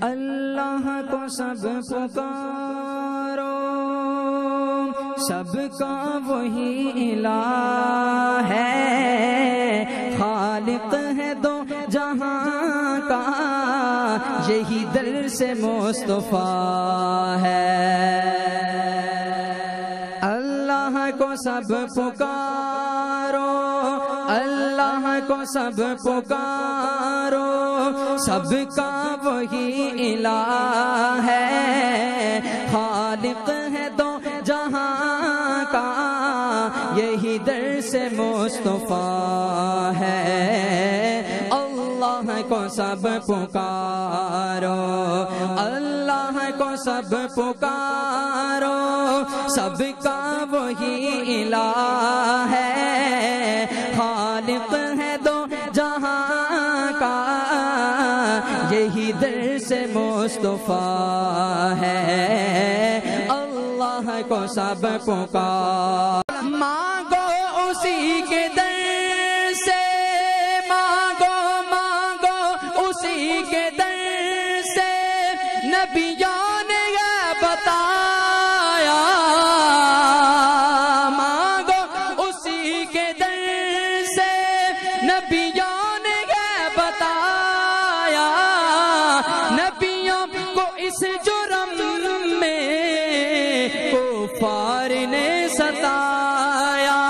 اللہ کو سب پکارو، سب کا وہی الہ ہے، خالق ہے دو جہاں کا، یہی در سے مصطفیٰ ہے۔ اللہ کو سب پکارو، اللہ کو سب پکارو، سب کا وہی الہ ہے، خالق ہے دو جہاں کا، یہی در سے مصطفیٰ ہے۔ اللہ کو سب پکارو، اللہ کو سب پکارو، سب کا وہی الہ ہے، خالق ہے دو جہاں کا، یہی در سے مصطفیٰ ہے۔ اللہ کو سب پکارو، مانگو اسی کے در سے، مانگو مانگو اسی کے در سے، نبیوں نے یہ بتایا، مانگو اسی کے در سے، نبیوں نے یہ بتایا، نبیوں کو اس جرم میں کفار نے ستایا،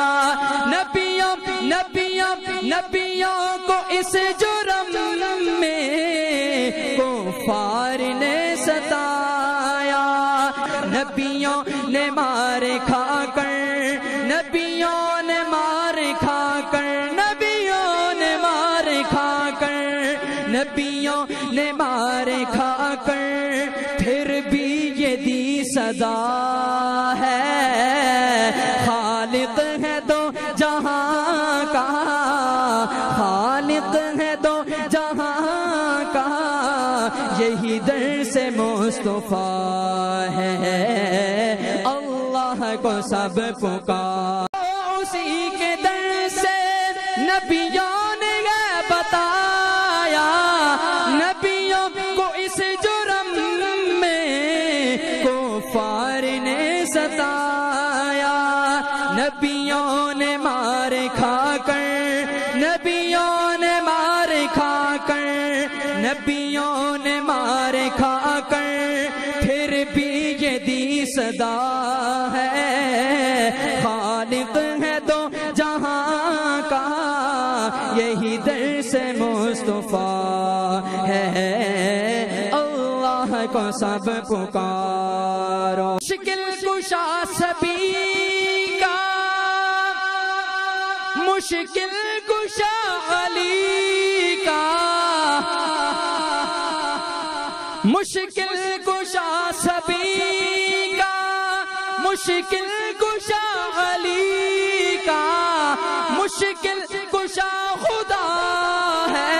نبیوں نبیوں نبیوں کو اس جرم میں کفار نے ستایا، نبیوں نے مار کھا کر، نبیوں نے مار کھا کر، نبیوں نے مار کھا کر، نبیوں نے مار کھا کر، پھر بھی یہ دی سزا ہے، خالق ہے دو جہاں کا، خالق ہے دو جہاں کا، یہی در سے مصطفیٰ ہے۔ اللہ کو سب پکارو، اسی کے در سے، نبیوں نے یہ بتایا، نبیوں کو اس جرم میں کفار نے ستایا، نبیوں نے مار کھا کر، نبیوں نے مار کھا کر، نبیوں نے مار کھا کر، پھر بھی یہ دی صدا ہے، خالق ہے دو جہاں کا، یہی در سے مصطفیٰ ہے۔ اللہ کو سب پکارو، مشکل کشا سبھی کا، مشکل کشا علی کا، مشکل کشا سبھی کا، مشکل کشا علی کا، مشکل کشا خدا ہے،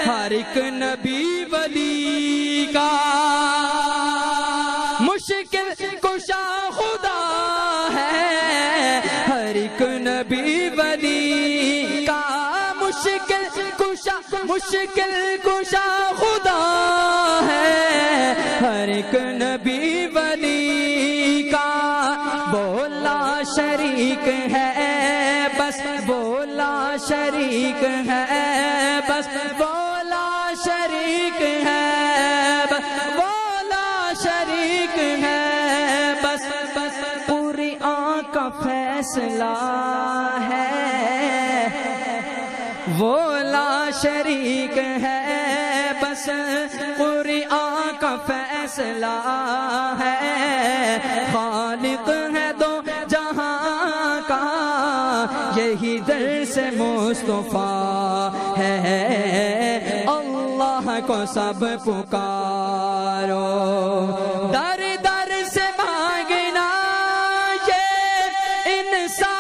ہر ایک نبی ولی کا، مشکل کشا خدا ہے، ہر ایک نبی ولی کا، مشکل کشا، مشکل کشا خدا ہے، ہر ایک نبی ولی کا، بولا شریک ہے بس، بولا شریک ہے بس، بولا شریک ہے بس، بولا شریک ہے بس، بس قرآن کا فیصلہ ہے، بولا شریک ہے بس، قرآن کا فیصلہ ہے، خالق ہے دو جہاں کا، یہی در سے مصطفیٰ ہے۔ اللہ کو سب پکارو، در در سے مانگنا یہ انسان